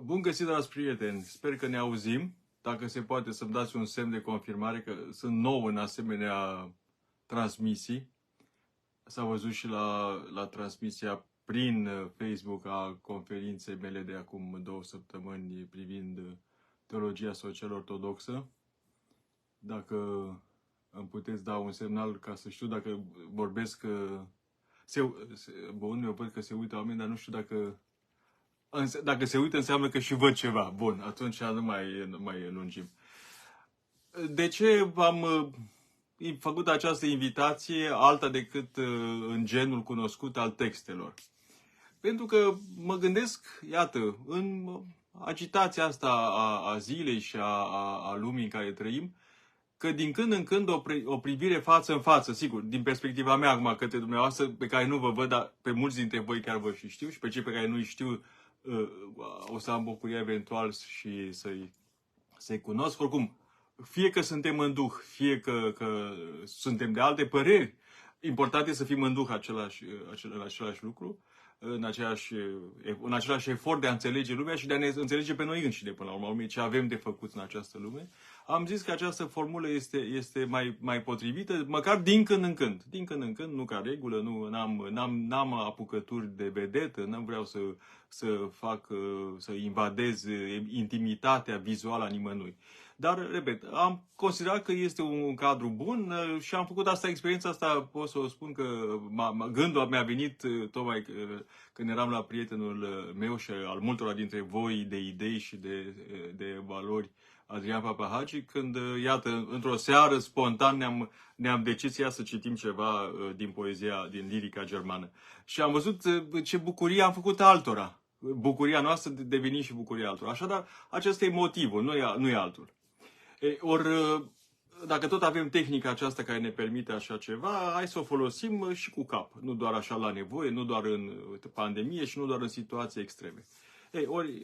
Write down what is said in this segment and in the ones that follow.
Bun găsit, dragi prieteni! Sper că ne auzim. Dacă se poate să-mi dați un semn de confirmare că sunt nou în asemenea transmisii. S-a văzut și la transmisia prin Facebook a conferinței mele de acum 2 săptămâni privind teologia social ortodoxă. Dacă îmi puteți da un semnal ca să știu dacă vorbesc... Bun, eu văd că se uită oameni, dar nu știu dacă se uită, înseamnă că și văd ceva. Bun, atunci nu mai lungim. De ce am făcut această invitație alta decât în genul cunoscut al textelor? Pentru că mă gândesc, iată, în agitația asta a zilei și a lumii în care trăim, că din când în când o privire față în față, sigur, din perspectiva mea acum către dumneavoastră, pe care nu vă văd, dar pe mulți dintre voi chiar vă și știu, și pe cei pe care nu-i știu, o să am bucuria eventual și să-i cunosc. Oricum, fie că suntem în duh, fie că suntem de alte păreri, important e să fim în duh același lucru, în același efort de a înțelege lumea și de a ne înțelege pe noi înșine, până la urmă, ce avem de făcut în această lume. Am zis că această formulă este mai potrivită, măcar din când în când. Din când în când, nu ca regulă, n-am apucături de vedetă, n-am vreau să invadez intimitatea vizuală a nimănui. Dar, repet, am considerat că este un cadru bun și am făcut experiența asta, pot să o spun că gândul mi-a venit tocmai când eram la prietenul meu și al multora dintre voi de idei și de valori, Adrian Papahagi, când, iată, într-o seară, spontan, ne-am decis să citim ceva din poezia, din lirica germană. Și am văzut ce bucurie am făcut altora. Bucuria noastră deveni și bucuria altora. Așadar, acesta e motivul, nu e altul. Ori, dacă tot avem tehnica aceasta care ne permite așa ceva, hai să o folosim și cu cap. Nu doar așa la nevoie, nu doar în pandemie și nu doar în situații extreme. Ori,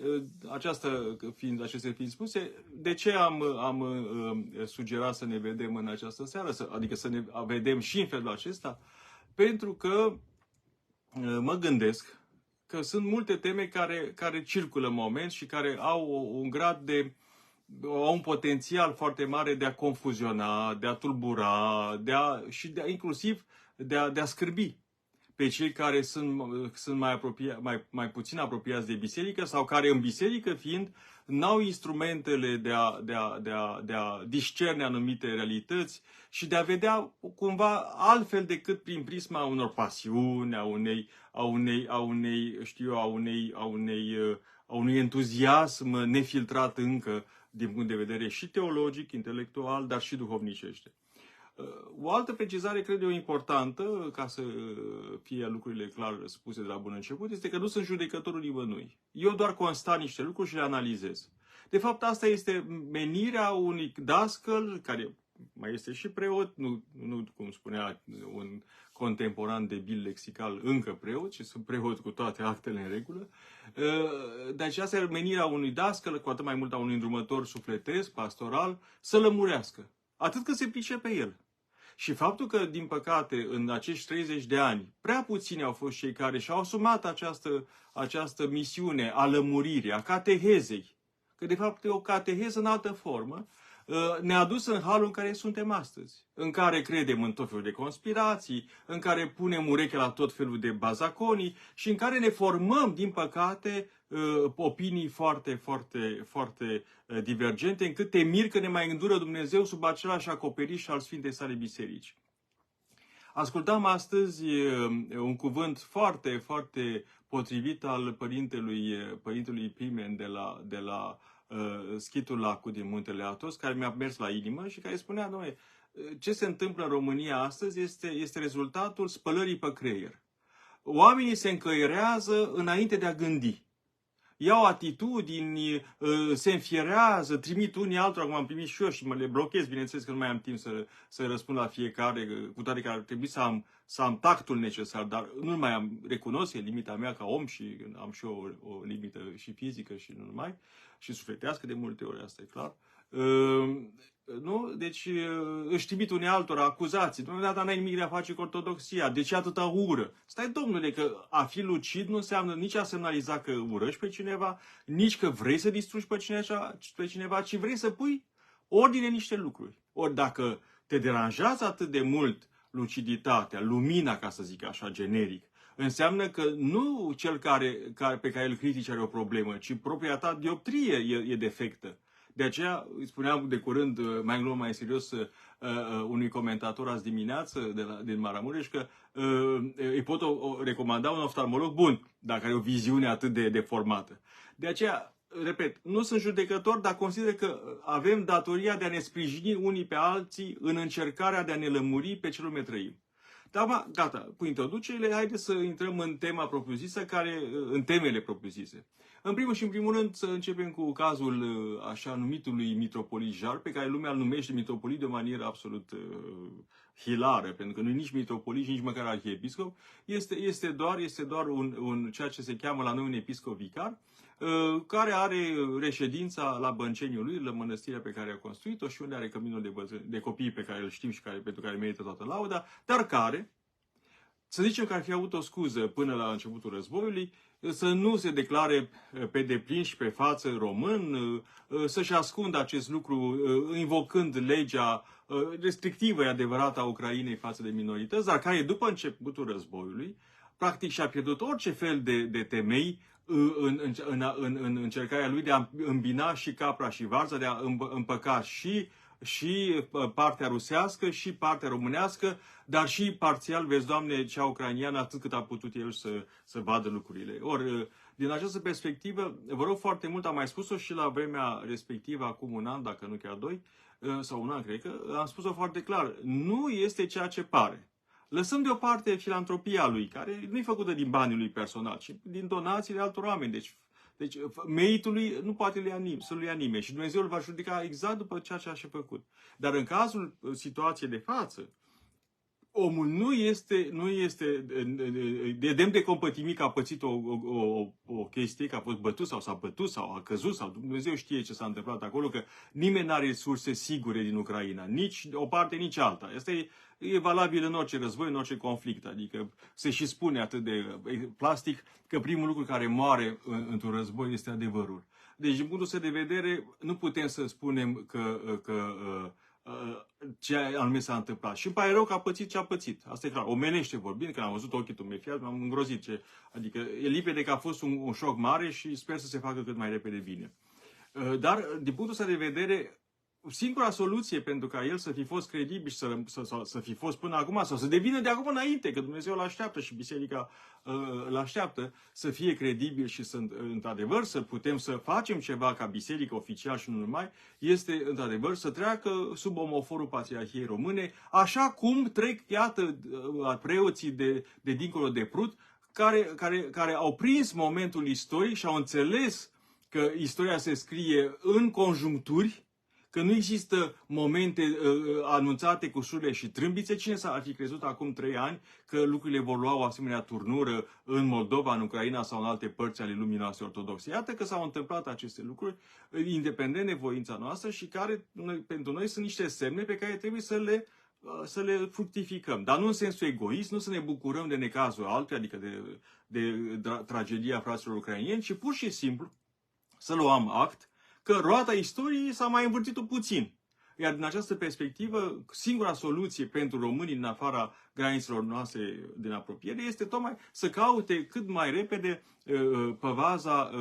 acestea fiind spuse, de ce am sugerat să ne vedem în această seară? Adică să ne vedem și în felul acesta? Pentru că mă gândesc că sunt multe teme care circulă în moment și care au un grad au un potențial foarte mare de a confuziona, de a tulbura, inclusiv de a scârbi pe cei care sunt mai puțin apropiați de biserică sau care în biserică fiind n-au instrumentele de a discerne anumite realități și de a vedea cumva altfel decât prin prisma unor pasiuni, a unui entuziasm nefiltrat încă din punct de vedere și teologic, intelectual, dar și duhovnicește. O altă precizare, cred eu, importantă, ca să fie lucrurile clar spuse de la bun început, este că nu sunt judecătorul nimănui. Eu doar constat niște lucruri și le analizez. De fapt, asta este menirea unui dascăl, care mai este și preot, nu cum spunea un contemporan debil lexical, încă preot, ci sunt preot cu toate actele în regulă. Deci asta e menirea unui dascăl, cu atât mai mult a unui îndrumător sufletesc, pastoral, să lămurească. Atât cât se pricepe el. Și faptul că, din păcate, în acești 30 de ani, prea puțini au fost cei care și-au asumat această misiune a lămuririi, a catehezei, că de fapt e o cateheză în altă formă, ne-a dus în halul în care suntem astăzi, în care credem în tot felul de conspirații, în care punem urechea la tot felul de bazaconii și în care ne formăm, din păcate, opinii foarte, foarte, foarte divergente, încât te miri că ne mai îndură Dumnezeu sub același acoperiș al Sfintei sale biserici. Ascultam astăzi un cuvânt foarte, foarte potrivit al părintelui Pimen de la Schitul Lacu din Muntele Athos, care mi-a mers la inimă și care spunea, dom'le, ce se întâmplă în România astăzi este rezultatul spălării pe creier. Oamenii se încăierează înainte de a gândi. Iau atitudini, se înfierează, trimit unii altora, cum am primit și eu și mă le blochez, bineînțeles că nu mai am timp să răspund la fiecare, cu toate că ar trebui să am tactul necesar, dar nu mai am, recunosc, e limita mea ca om și am și o limită și fizică și nu numai, și sufletească de multe ori, asta e clar. Nu? Deci își trimit unii altora acuzații. Dom'le, dar n-ai nimic de a face cu ortodoxia. De ce atâta ură? Stai, domnule, că a fi lucid nu înseamnă nici a semnaliza că urăști pe cineva, nici că vrei să distrugi pe cineva, ci vrei să pui ordine în niște lucruri. Ori dacă te deranjează atât de mult luciditatea, lumina, ca să zic așa, generic, înseamnă că nu cel pe care îl critici are o problemă, ci propria ta dioptrie e defectă. De aceea, îi spuneam de curând, mai în glumă, mai serios, unui comentator azi dimineață din Maramureș că îi pot recomanda un oftalmolog bun, dacă are o viziune atât de deformată. De aceea, repet, nu sunt judecător, dar consider că avem datoria de a ne sprijini unii pe alții în încercarea de a ne lămuri pe ce lume trăim. Dar, gata, cu introducerile, haideți să intrăm în tema propriu-zisă, în temele propriu-zise. În primul și în primul rând să începem cu cazul așa numitului mitropolit Jar, pe care lumea îl numește mitropolit de o manieră absolut hilară, pentru că nu e nici mitropolit, nici măcar arhiepiscop, este doar ceea ce se cheamă la noi un episcop vicar, care are reședința la Bănceniul lui, la mănăstirea pe care a construit-o și unde are căminul de copii pe care îl știm și pentru care merită toată lauda, dar care, să zicem că ar fi avut o scuză până la începutul războiului, să nu se declare pe deplin și pe față român, să-și ascundă acest lucru invocând legea restrictivă, e adevărat, a Ucrainei față de minorități, dar care după începutul războiului, practic și-a pierdut orice fel de temei în încercarea lui de a îmbina și capra și varza, de a împăca și partea rusească și partea românească, dar și parțial, vezi, Doamne, cea ucraineană, atât cât a putut el să vadă lucrurile. Ori, din această perspectivă, vă rog foarte mult, am mai spus-o și la vremea respectivă, acum un an, dacă nu chiar doi, sau un an, cred că, am spus-o foarte clar, nu este ceea ce pare. Lăsăm deoparte filantropia lui, care nu e făcută din banii lui personal, ci din donațiile altor oameni. Deci meritul lui nu poate să-l ia nimeni și Dumnezeu îl va judeca exact după ceea ce a și făcut. Dar în cazul situației de față, omul nu este de demn de compătimit că a pățit o chestie, că a fost bătut sau s-a bătut sau a căzut sau Dumnezeu știe ce s-a întâmplat acolo, că nimeni nu are surse sigure din Ucraina, nici o parte, nici alta. Asta e valabil în orice război, în orice conflict. Adică se și spune atât de plastic că primul lucru care moare într-un război este adevărul. Deci, din punctul ăsta de vedere, nu putem să spunem că ce anume s-a întâmplat. Și îmi pare rău că a pățit ce a pățit. Asta e clar. Omenește vorbind, că am văzut ochii tumefiați, m-am îngrozit. Adică e limpede că a fost un șoc mare și sper să se facă cât mai repede bine. Dar, din punctul ăsta de vedere, singura soluție pentru ca el să fi fost credibil și să fi fost până acum, sau să devină de acum înainte, că Dumnezeu îl așteaptă și Biserica îl așteaptă, să fie credibil și să, într-adevăr, să putem să facem ceva ca biserică oficial și nu numai, este, într-adevăr, să treacă sub omoforul Patriarhiei Române, așa cum trec, iată, preoții de dincolo de Prut, care au prins momentul istoric și au înțeles că istoria se scrie în conjuncturi, că nu există momente anunțate cu șurle și trâmbițe. Cine s-ar fi crezut acum 3 ani că lucrurile vor lua o asemenea turnură în Moldova, în Ucraina sau în alte părți ale lumii noastre ortodoxe? Iată că s-au întâmplat aceste lucruri, independent de voința noastră și care pentru noi sunt niște semne pe care trebuie să le fructificăm. Dar nu în sensul egoist, nu să ne bucurăm de necazul altuia, adică de tragedia fraților ucrainieni, ci pur și simplu să luăm act că roata istoriei s-a mai învârtit puțin. Iar din această perspectivă, singura soluție pentru românii din afara granițelor noastre din apropiere este tocmai să caute cât mai repede păvaza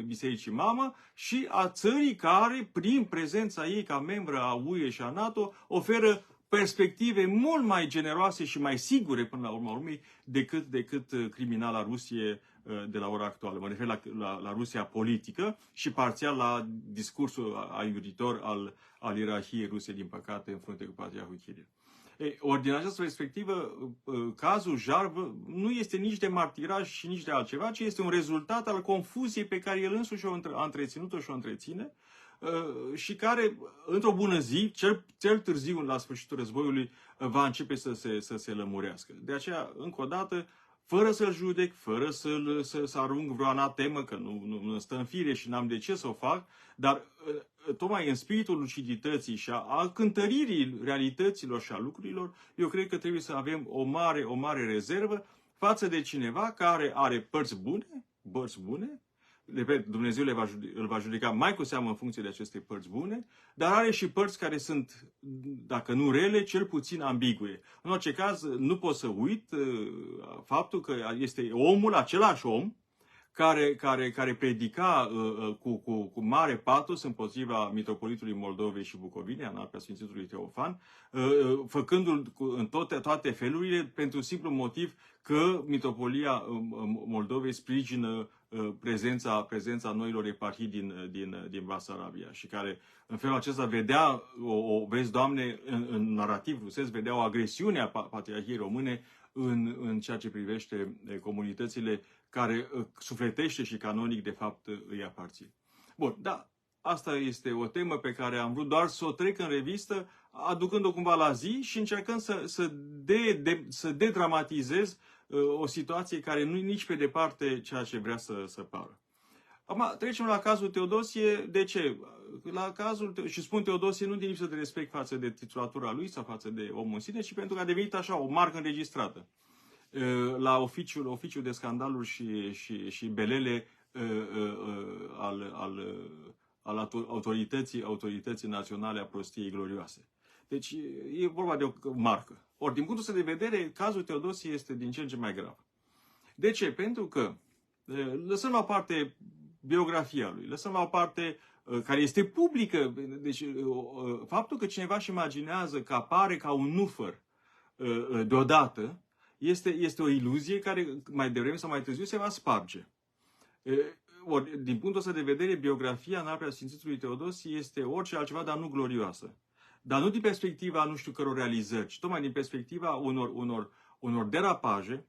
bisericii mamă și a țării care, prin prezența ei ca membră a UE și a NATO, oferă perspective mult mai generoase și mai sigure până la urma urmei decât criminala Rusie de la ora actuală. Mă refer la Rusia politică și parțial la discursul aiuritor al ierarhiei ruse, din păcate, în frunte cu Patriarhul Kirill. Ori din această perspectivă, cazul Jar nu este nici de martiraj și nici de altceva, ci este un rezultat al confuziei pe care el însuși a întreținut-o și o întreține și care, într-o bună zi, cel târziu, la sfârșitul războiului, va începe să se lămurească. De aceea, încă o dată, fără să-l judec, fără să arunc vreo anatemă, că nu stă în fire și n-am de ce să o fac, dar tocmai în spiritul lucidității și a cântăririi realităților și a lucrurilor, eu cred că trebuie să avem o mare rezervă față de cineva care are părți bune, Dumnezeu îl va judeca mai cu seamă în funcție de aceste părți bune, dar are și părți care sunt, dacă nu rele, cel puțin ambigue. În orice caz, nu pot să uit faptul că este omul, același om, care predica cu mare patos împotriva mitropolitului Moldovei și Bucovinei, Anarpia Sfințitului Teofan, făcându-l în toate felurile pentru simplu motiv că mitropolia Moldovei sprijină prezența noilor eparhii din Basarabia și care în felul acesta vedea, vezi, Doamne, în narativ rusesc, vedea o agresiune a Patriarhiei Române în ceea ce privește comunitățile care sufletește și canonic, de fapt, îi aparțin. Bun, da, asta este o temă pe care am vrut doar să o trec în revistă, aducând-o cumva la zi și încercând să dedramatizez o situație care nu e nici pe departe ceea ce vrea să pară. Acum, trecem la cazul Teodosie. De ce? La cazul, și spun Teodosie nu din lipsă de respect față de titulatura lui sau față de omul în sine, ci pentru că a devenit așa o marcă înregistrată la oficiul de scandaluri și belele al autorității naționale a prostiei glorioase. Deci e vorba de o marcă. Ori, din punctul ăsta de vedere, cazul Teodosie este din ce în ce mai grav. De ce? Pentru că, lăsăm la o parte biografia lui, lăsăm la o parte care este publică, deci faptul că cineva își imaginează că apare ca un nufăr deodată, este o iluzie care mai devreme sau mai târziu se va sparge. Ori, din punctul ăsta de vedere, biografia Anarpia Sfințitului Teodosie este orice altceva, dar nu glorioasă. Dar nu din perspectiva nu știu căror realizări, ci tocmai din perspectiva unor derapaje,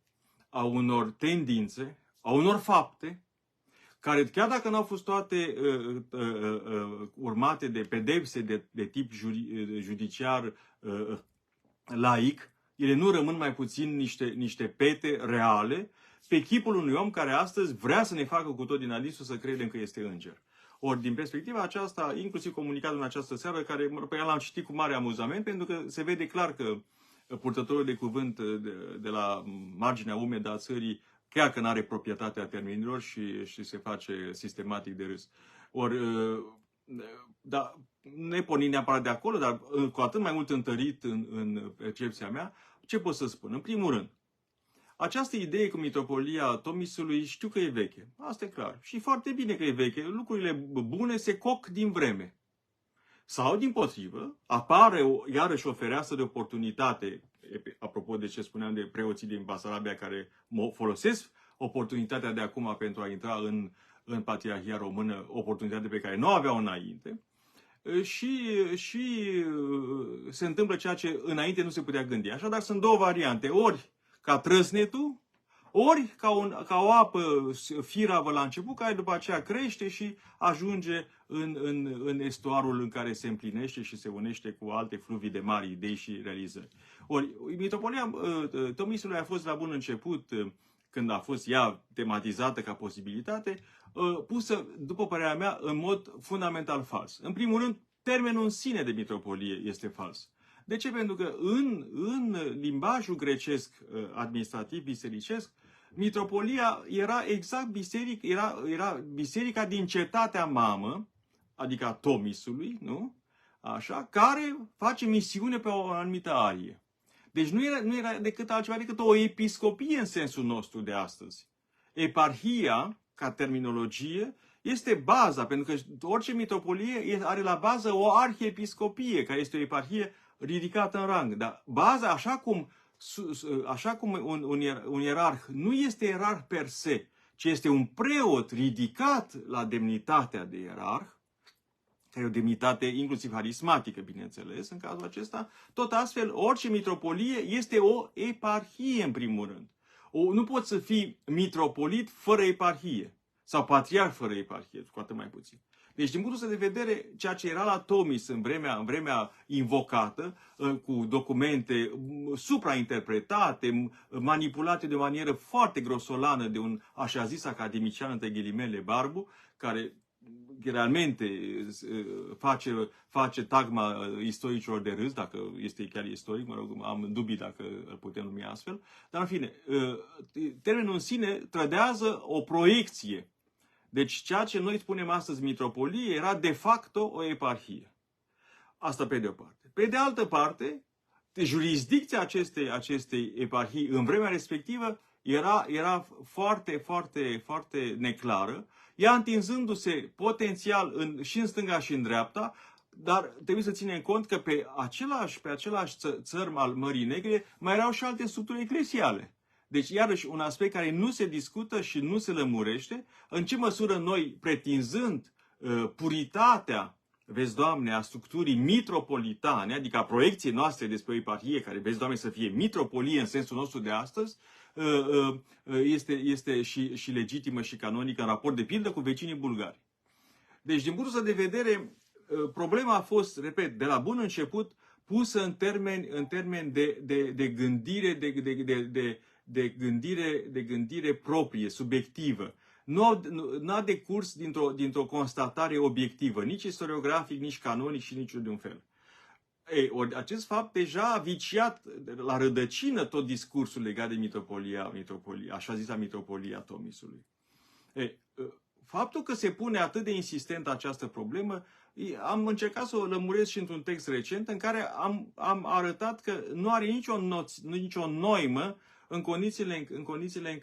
a unor tendințe, a unor fapte, care chiar dacă nu au fost toate urmate de pedepse de tip judiciar laic, ele nu rămân mai puțin niște pete reale pe chipul unui om care astăzi vrea să ne facă cu tot din adinsul să credem că este înger. Ori, din perspectiva aceasta, inclusiv comunicatul în această seară, pe care l-am citit cu mare amuzament, pentru că se vede clar că purtătorul de cuvânt de la marginea umedă a țării, chiar că nu are proprietatea termenilor și se face sistematic de râs. Ori, da, ne pornim neapărat de acolo, dar cu atât mai mult întărit în percepția mea, ce pot să spun? În primul rând, această idee cu mitropolia Tomisului știu că e veche. Asta e clar. Și foarte bine că e veche. Lucrurile bune se coc din vreme. Sau, dimpotrivă, apare iarăși o fereastră de oportunitate, apropo de ce spuneam de preoții din Basarabia care folosesc oportunitatea de acum pentru a intra în Patriarhia Română, oportunitate pe care nu o aveau înainte, și se întâmplă ceea ce înainte nu se putea gândi. Așadar, sunt două variante. Ori ca trăsnetul, ori ca o apă firavă la început, care după aceea crește și ajunge în estuarul în care se împlinește și se unește cu alte fluvii de mari idei și realizări. Ori, mitropolia Tomisului a fost la bun început, când a fost ea tematizată ca posibilitate, pusă, după părerea mea, în mod fundamental fals. În primul rând, termenul în sine de mitropolie este fals. De ce? Pentru că în limbajul grecesc administrativ bisericesc, mitropolia era exact era biserica din cetatea mamă, adică a Tomisului, nu? Așa, care face misiune pe o anumită arie. Deci nu era decât altceva decât o episcopie în sensul nostru de astăzi. Eparhia, ca terminologie, este baza, pentru că orice mitropolie are la bază o arhiepiscopie, care este o eparhie ridicată în rang. Dar baza, așa cum un ierarh nu este ierarh per se, ci este un preot ridicat la demnitatea de ierarh, care e o demnitate inclusiv harismatică, bineînțeles, în cazul acesta, tot astfel, orice mitropolie este o eparhie, în primul rând. Nu poți să fii mitropolit fără eparhie, sau patriarh fără eparhie, cu atât mai puțin. Deci, din punctul de vedere, ceea ce era la Tomis în vremea invocată, cu documente suprainterpretate, manipulate de o manieră foarte grosolană de un așa zis academician, între ghilimele, Barbu, care realmente face tagma istoricilor de râs, dacă este chiar istoric, mă rog, am dubii dacă îl putem numi astfel, dar în fine, termenul în sine trădează o proiecție. Deci ceea ce noi spunem astăzi mitropolie era de facto o eparhie. Asta pe de o parte. Pe de altă parte, jurisdicția acestei eparhii în vremea respectivă era foarte neclară, ea întinzându-se potențial și în stânga și în dreapta, dar trebuie să ținem cont că pe același țărm al Mării Negre mai erau și alte structuri eclesiale. Deci, iarăși, un aspect care nu se discută și nu se lămurește, în ce măsură noi, pretinzând puritatea, vezi, Doamne, a structurii mitropolitane, adică a proiecției noastre despre o eparhie, care, vezi, Doamne, să fie mitropolie în sensul nostru de astăzi, este și legitimă și canonică în raport de pildă cu vecinii bulgari. Deci, din punctul de vedere, problema a fost, repet, de la bun început, pusă în termeni de gândire, de gândire proprie, subiectivă. Nu a decurs dintr-o constatare obiectivă, nici istoriografic, nici canonic și nici de un fel. Acest fapt deja a viciat la rădăcină tot discursul legat de mitropolia, așa zisa mitropolia Tomisului. Faptul că se pune atât de insistent această problemă, am încercat să o lămuresc și într-un text recent în care am arătat că nu are nicio noimă în condițiile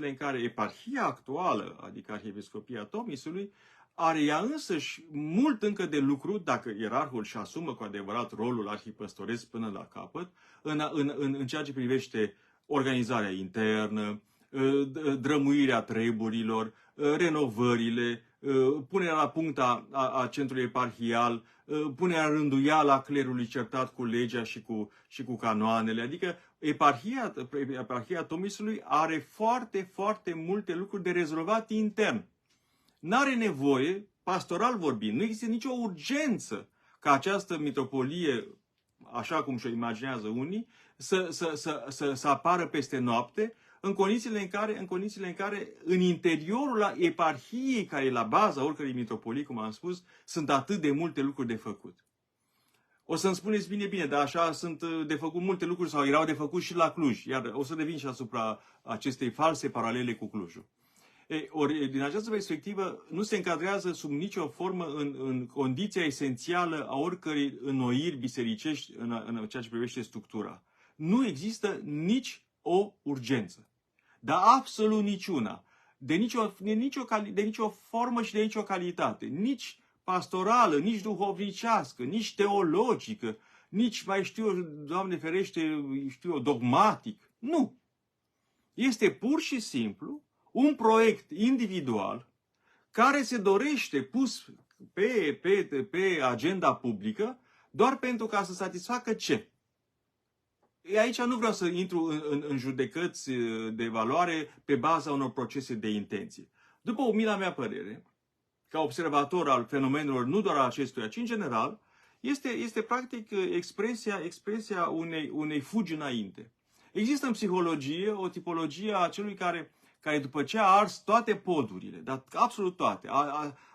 în care eparhia actuală, adică Arhiepiscopia Tomisului, are ea însăși mult încă de lucru, dacă ierarhul își asumă cu adevărat rolul arhipăstoresc până la capăt, în ceea ce privește organizarea internă, drămuirea treburilor, renovările, punerea la punct a centrului eparhial, punerea rânduială a clerului certat cu legea și cu canoanele. Adică eparhia Tomisului are foarte multe lucruri de rezolvat intern. N-are nevoie, pastoral vorbind, nu există nicio urgență ca această mitropolie, așa cum și-o imaginează unii, să apară peste noapte, în condițiile în care în interiorul eparhiei, care e la baza oricărei mitropolii, cum am spus, sunt atât de multe lucruri de făcut. O să-mi spuneți bine, dar așa sunt de făcut multe lucruri sau erau de făcut și la Cluj, iar o să revin și asupra acestei false paralele cu Clujul. Ori, din această perspectivă, nu se încadrează sub nicio formă în condiția esențială a oricărei înnoiri bisericești în ceea ce privește structura. Nu există nici o urgență. Dar absolut niciuna. De nicio formă și de nicio calitate. Nici pastorală, nici duhovnicească, nici teologică, nici, mai știu eu, Doamne ferește, dogmatic. Nu. Este pur și simplu un proiect individual care se dorește pus pe agenda publică doar pentru ca să satisfacă ce? Aici nu vreau să intru în judecăți de valoare pe baza unor procese de intenție. După umila mea părere, ca observator al fenomenelor nu doar a acestuia, ci în general, este practic expresia unei fugi înainte. Există în psihologie o tipologie a celui care după ce a ars toate podurile, dar absolut toate,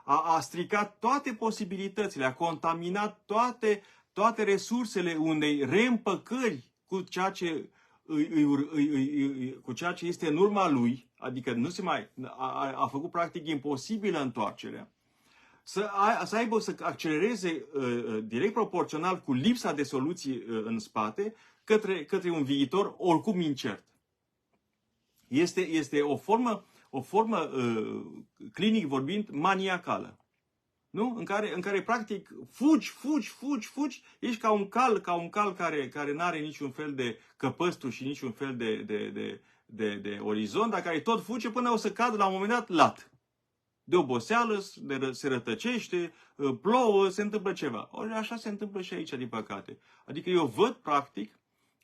a stricat toate posibilitățile, a contaminat toate resursele unei reîmpăcări cu ceea ce este în urma lui, adică nu se mai a făcut practic imposibilă întoarcerea, să accelereze direct proporțional cu lipsa de soluții în spate către un viitor oricum incert. Este o formă clinic vorbind maniacală. Nu? În care practic fugi, ești ca un cal care nu are niciun fel de căpăstru și niciun fel de orizont, dar care tot fuge până o să cadă la un moment dat lat. De oboseală, se rătăcește, plouă, se întâmplă ceva. Ori așa se întâmplă și aici, din păcate. Adică eu văd practic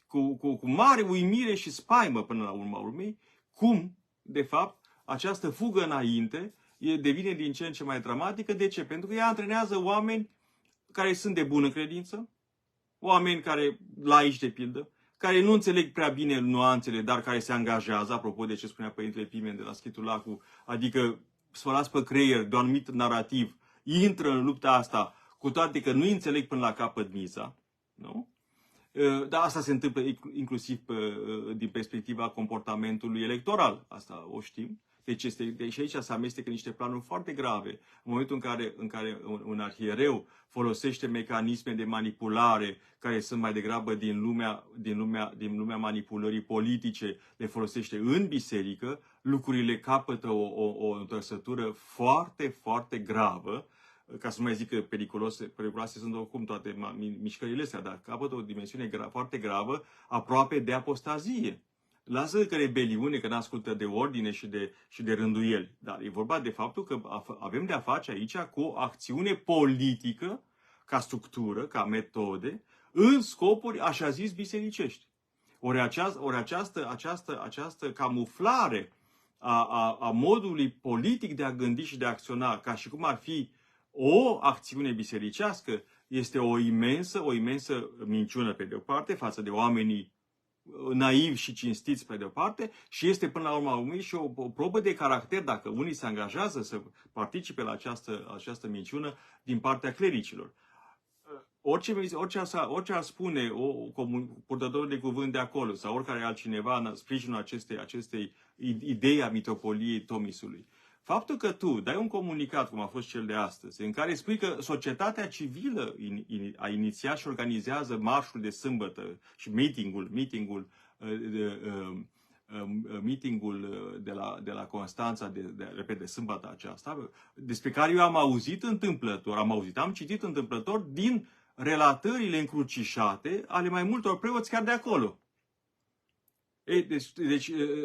cu mare uimire și spaimă până la urma urmei cum, de fapt, această fugă înainte devine din ce în ce mai dramatică. De ce? Pentru că ea antrenează oameni care sunt de bună credință, oameni care, laici de pildă, care nu înțeleg prea bine nuanțele, dar care se angajează, apropo de ce spunea Părintele Pimen de la Schitul Lacu, adică spălați pe creier de un anumit narativ, intră în lupta asta, cu toate că nu înțeleg până la capăt miza, nu? Dar asta se întâmplă inclusiv din perspectiva comportamentului electoral, asta o știm. Deci aici se amestecă niște planuri foarte grave. În momentul în care un arhiereu folosește mecanisme de manipulare care sunt mai degrabă din lumea manipulării politice, le folosește în biserică, lucrurile capătă o întorsătură foarte, foarte gravă. Ca să nu mai zic că periculoase sunt oricum toate mișcările astea, dar capătă o dimensiune foarte gravă, aproape de apostazie. Lasă că rebeliune, că n-ascultă de ordine și de rânduieli. Dar e vorba de faptul că avem de-a face aici cu o acțiune politică, ca structură, ca metode, în scopuri, așa zis, bisericești. Ori această camuflare a modului politic de a gândi și de a acționa, ca și cum ar fi o acțiune bisericească, este o imensă minciună pe de o parte față de oamenii naivi și cinstiți pe de o parte și este până la urmă și o probă de caracter dacă unii se angajează să participe la această minciună din partea clericilor. Orice ar spune purtătorul de cuvânt de acolo sau oricare altcineva în sprijinul acestei idei a mitropoliei Tomisului. Faptul că tu dai un comunicat, cum a fost cel de astăzi, în care spui că societatea civilă a inițiat și organizează marșul de sâmbătă și meetingul de la Constanța de sâmbătă aceasta, despre care eu am citit întâmplător din relatările încrucișate ale mai multor preoți chiar de acolo.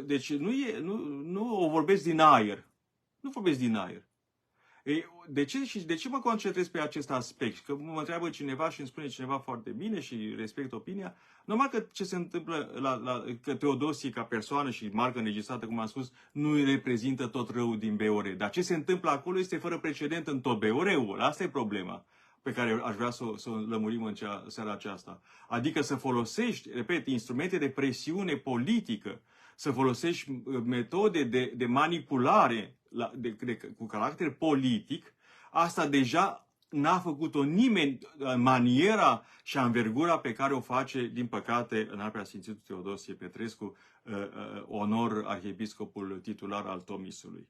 Deci nu o vorbesc din aer. Nu vorbesc din aer. De ce mă concentrez pe acest aspect? Că mă întreabă cineva și îmi spune cineva foarte bine și respect opinia. Normal că ce se întâmplă că Teodosie ca persoană și marcă înregistrată, cum am spus, nu îi reprezintă tot răul din BOR. Dar ce se întâmplă acolo este fără precedent în tot BOR-ul. Asta e problema pe care aș vrea să o lămurim în seara aceasta. Adică să folosești, repet, instrumente de presiune politică, să folosești metode de manipulare cu caracter politic, asta deja n-a făcut-o nimeni în maniera și anvergura pe care o face, din păcate, în Preasfințitul Teodosie Petrescu, onor arhiepiscopul titular al Tomisului.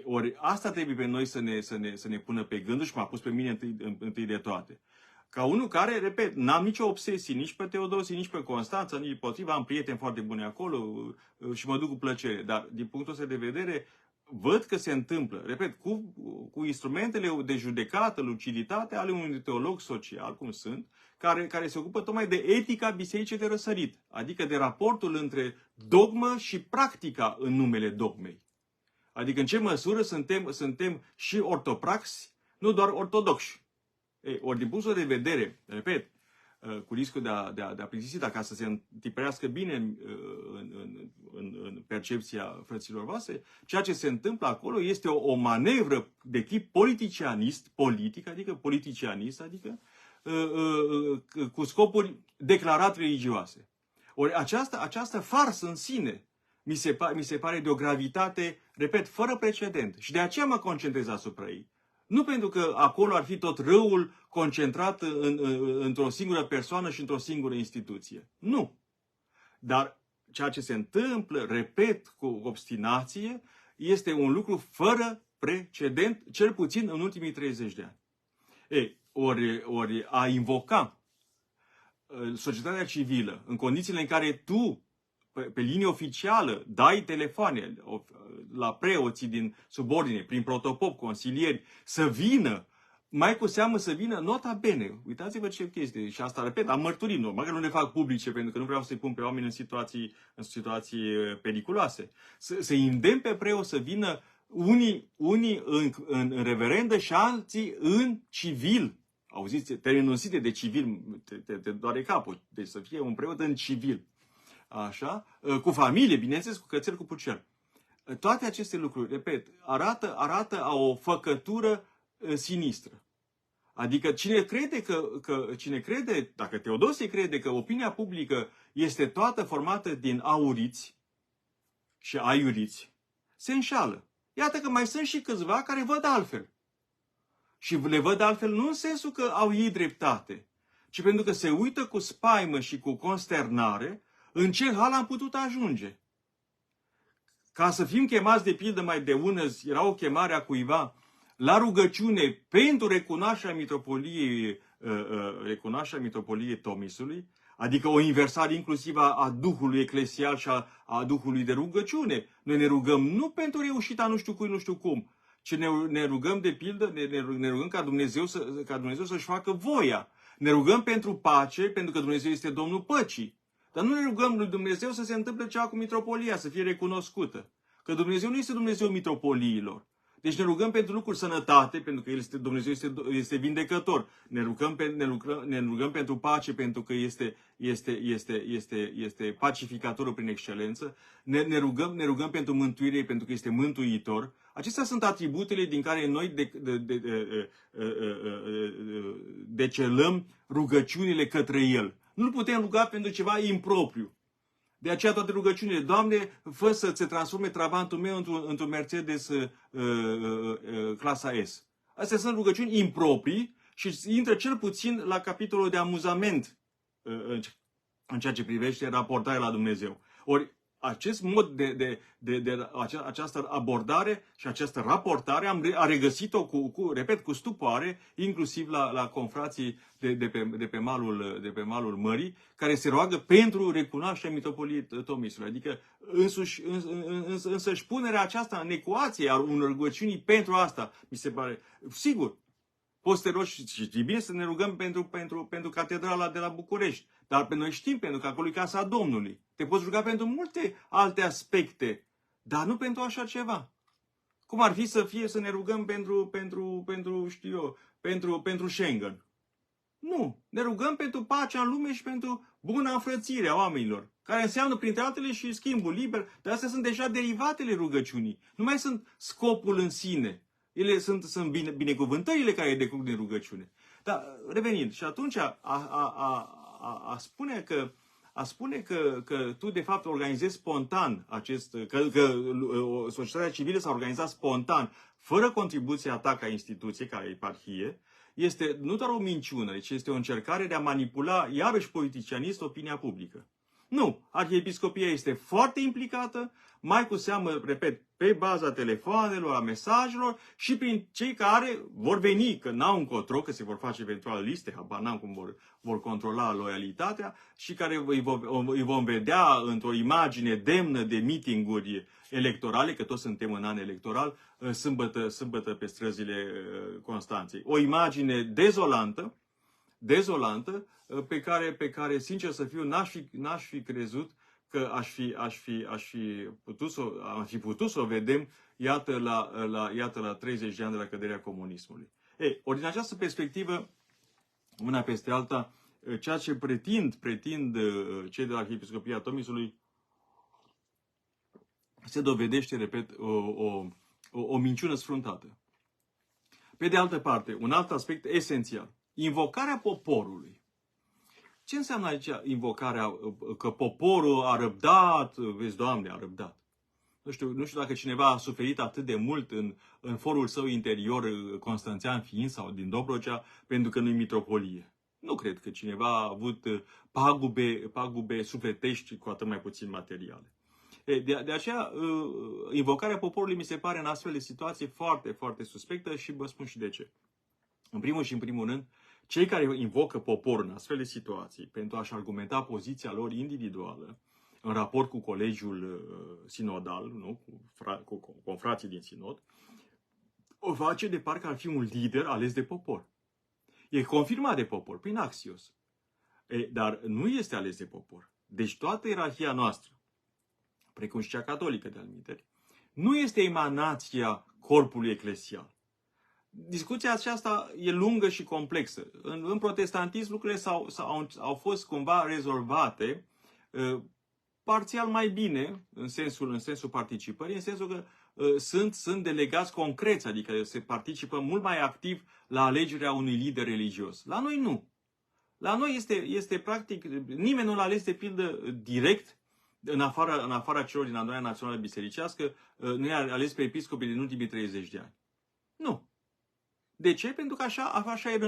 Ori asta trebuie pe noi să ne pună pe gânduri și m-a pus pe mine întâi de toate. Ca unul care, repet, n-am nicio obsesie nici pe Teodosie, nici pe Constanța, nici potriva, am prieteni foarte buni acolo și mă duc cu plăcere. Dar, din punctul ăsta de vedere, văd că se întâmplă, repet, cu instrumentele de judecată, luciditate ale unui teolog social, cum sunt, care se ocupă tocmai de etica bisericii de răsărit, adică de raportul între dogmă și practica în numele dogmei. Adică în ce măsură suntem și ortopraxi, nu doar ortodoxi. Ori din punctul de vedere, repet, cu riscul de a plictisi, ca să se întiperească bine în percepția frăților voastre, ceea ce se întâmplă acolo este o manevră de tip politicianist, adică cu scopuri declarat religioase. Ori această farsă în sine mi se pare de o gravitate, repet, fără precedent. Și de aceea mă concentrez asupra ei. Nu pentru că acolo ar fi tot răul concentrat într-o singură persoană și într-o singură instituție. Nu. Dar ceea ce se întâmplă, repet, cu obstinație, este un lucru fără precedent, cel puțin în ultimii 30 de ani. Ori a invoca societatea civilă în condițiile în care tu, pe linie oficială, dai telefoane la preoții din subordine, prin protopop, consilieri, să vină, mai cu seamă să vină, nota bene. Uitați-vă ce chestie. Și asta, repet, am mărturit, normal că nu le fac publice, pentru că nu vreau să-i pun pe oameni în situații periculoase. Să-i îndemn pe preot să vină unii în reverendă și alții în civil. Auziți, termenul de civil, te doare capul. Deci să fie un preot în civil. Așa, cu familie, bineînțeles, cu cățel, cu pucer. Toate aceste lucruri, repet, arată o făcătură sinistră. Adică cine crede, dacă Teodosie crede că opinia publică este toată formată din auriți și aiuriți, se înșală. Iată că mai sunt și câțiva care văd altfel. Și le văd altfel nu în sensul că au ei dreptate, ci pentru că se uită cu spaimă și cu consternare în ce hal am putut ajunge. Ca să fim chemați, de pildă, mai de unăzi, era o chemare a cuiva la rugăciune pentru recunoașterea mitropoliei Tomisului, adică o inversare inclusiv a duhului eclesial și a duhului de rugăciune. Noi ne rugăm nu pentru reușita nu știu cui, nu știu cum, ci ne rugăm, de pildă, ne rugăm ca Dumnezeu să-și facă voia. Ne rugăm pentru pace, pentru că Dumnezeu este Domnul păcii. Dar nu ne rugăm lui Dumnezeu să se întâmple ceva cu mitropolia, să fie recunoscută. Că Dumnezeu nu este Dumnezeu mitropoliilor. Deci ne rugăm pentru lucruri sănătate, pentru că Dumnezeu este vindecător. Ne rugăm pentru pace, pentru că este pacificatorul prin excelență. Ne rugăm pentru mântuire, pentru că este mântuitor. Acestea sunt atributele din care noi decelăm rugăciunile către El. Nu putem ruga pentru ceva impropriu. De aceea toate rugăciunile, Doamne, fă să se transforme trabantul meu într-un Mercedes clasa S. Astea sunt rugăciuni improprii și intră cel puțin la capitolul de amuzament în ceea ce privește raportarea la Dumnezeu. Ori acest mod această abordare și această raportare a regăsit-o cu stupoare, inclusiv la confrații de pe malul mării, care se roagă pentru recunoașterea mitropoliei Tomisului. Adică însăși punerea aceasta în ecuație a unor rugăciuni pentru asta, mi se pare, sigur, posteros și e bine să ne rugăm pentru catedrala de la București. Dar noi știm, pentru că acolo e casa Domnului. Te poți ruga pentru multe alte aspecte, dar nu pentru așa ceva. Cum ar fi să ne rugăm pentru Schengen? Nu. Ne rugăm pentru pacea în lume și pentru buna înfrățire a oamenilor, care înseamnă, printre altele, și schimbul liber. Dar astea sunt deja derivatele rugăciunii. Nu mai sunt scopul în sine. Ele sunt binecuvântările care decurg din rugăciune. Dar, revenind, și atunci a spune că tu, de fapt, organizezi spontan că societatea civilă s-a organizat spontan, fără contribuția ta ca instituție, ca eparhie, este nu doar o minciună, ci este o încercare de a manipula, iarăși politicianist, opinia publică. Nu, arhiepiscopia este foarte implicată, mai cu seamă, repet, pe baza telefoanelor, a mesajelor și prin cei care vor veni, că n-au încotro, că se vor face eventual liste, habar n-am cum vor controla loialitatea și care îi vom vedea într-o imagine demnă de meeting-uri electorale, că toți suntem în an electoral, sâmbătă pe străzile Constanței. O imagine dezolantă, pe care, sincer să fiu, n-aș fi crezut că aș fi putut să o vedem, iată la 30 de ani de la căderea comunismului. Ori din această perspectivă, una peste alta, ceea ce pretind cei de la Arhiepiscopia Tomisului se dovedește, repet, o minciună sfruntată. Pe de altă parte, un alt aspect esențial, invocarea poporului. Ce înseamnă aici invocarea? Că poporul a răbdat, vezi, Doamne, a răbdat. Nu știu dacă cineva a suferit atât de mult în forul său interior, constanțean fiind sau din Dobrogea, pentru că nu-i mitropolie. Nu cred că cineva a avut pagube sufletești, cu atât mai puțin materiale. De aceea, invocarea poporului mi se pare în astfel de situații foarte, foarte suspectă și vă spun și de ce. În primul și în primul rând, cei care invocă poporul în astfel de situații pentru a-și argumenta poziția lor individuală în raport cu colegiul sinodal, nu? cu confrații din sinod, o face de parcă ar fi un lider ales de popor. E confirmat de popor, prin Axios. Dar nu este ales de popor. Deci toată ierarhia noastră, precum și cea catolică de altminteri, nu este emanația corpului eclesial. Discuția aceasta e lungă și complexă. În protestantism lucrurile au fost cumva rezolvate parțial mai bine, în sensul participării, în sensul că sunt delegați concreți, adică se participă mult mai activ la alegerea unui lider religios. La noi nu. La noi este practic, nimeni nu l-a ales de pildă direct, în afara celor din Adunarea Națională Bisericească, nu i-a ales pe episcopii din ultimii 30 de ani. Nu. De ce? Pentru că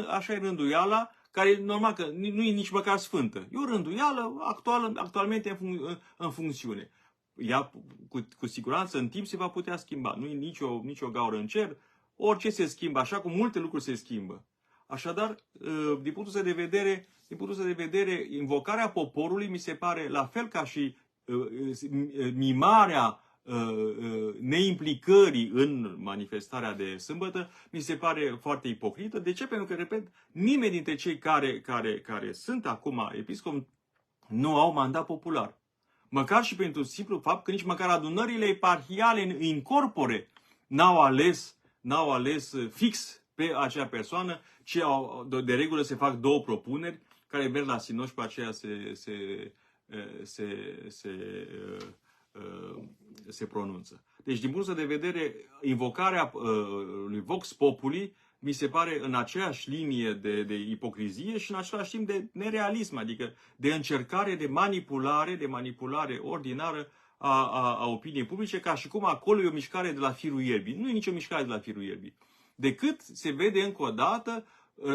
așa e rânduiala, care normal că nu e nici măcar sfântă. E o rânduială actualmente în funcțiune. Ea cu siguranță în timp se va putea schimba. Nu e nicio gaură în cer. Orice se schimbă, așa cum multe lucruri se schimbă. Așadar, din punctul de vedere, invocarea poporului mi se pare, la fel ca și mimarea neimplicării în manifestarea de sâmbătă, mi se pare foarte ipocrită. De ce? Pentru că, repet, nimeni dintre cei care sunt acum episcopi nu au mandat popular. Măcar și pentru simplu fapt că nici măcar adunările eparhiale în corpore n-au ales fix pe acea persoană, ci de regulă se fac două propuneri care merg la sinod și pe aceea se pronunță. Deci, din punctul de vedere, invocarea lui Vox Populi mi se pare în aceeași linie de ipocrizie și în același timp de nerealism, adică de încercare de manipulare ordinară a opiniei publice, ca și cum acolo e o mișcare de la firul ierbii. Nu e nicio mișcare de la firul ierbii. Decât se vede încă o dată